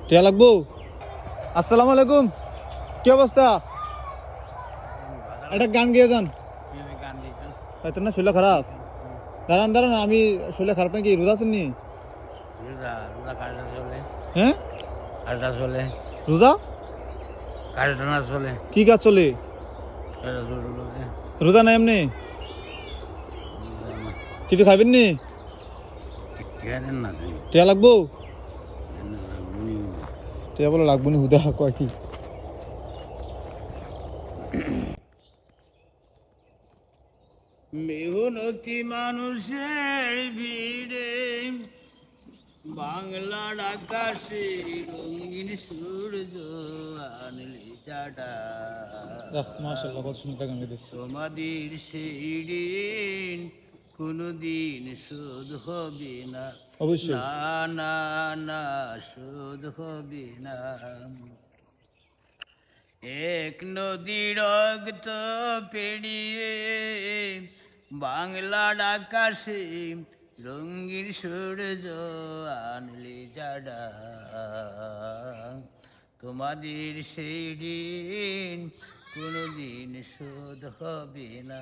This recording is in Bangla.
টিয়া লাগবো। আসসালামু আলাইকুম, কি অবস্থা? একটা গান গিয়ে যান। হয়তো না শরীর খারাপ, দাঁড়ান দাঁড়ান, আমি শরীর খারাপ নাকি? রোজা আছেন নি? হ্যাঁ, রোজা কি কাজ চলে? রোজা নাই এমনি কিছু খাবেন নি? টিয়া লাগবো। টিয়া বলে লাগবো নি, হুদা কয় কি? মেহনতি মানুষের ভিড়ে বাংলার আকাশে রঙিন সূর্য আনলি চাটা। মাশাআল্লাহ, কত সুন্দর গান গাইতেছে। তোমাদের সেই ঋণ কোনদিন শোধ হবে না, অবশ্যই না, না না শোধ হবে না। এক নদী রক্ত পেরিয়ে বাংলার আকাশে রঙিন সূর্য আনলি জাডা। তোমাদের সেই ঋণ কোনদিন শোধ হবে না।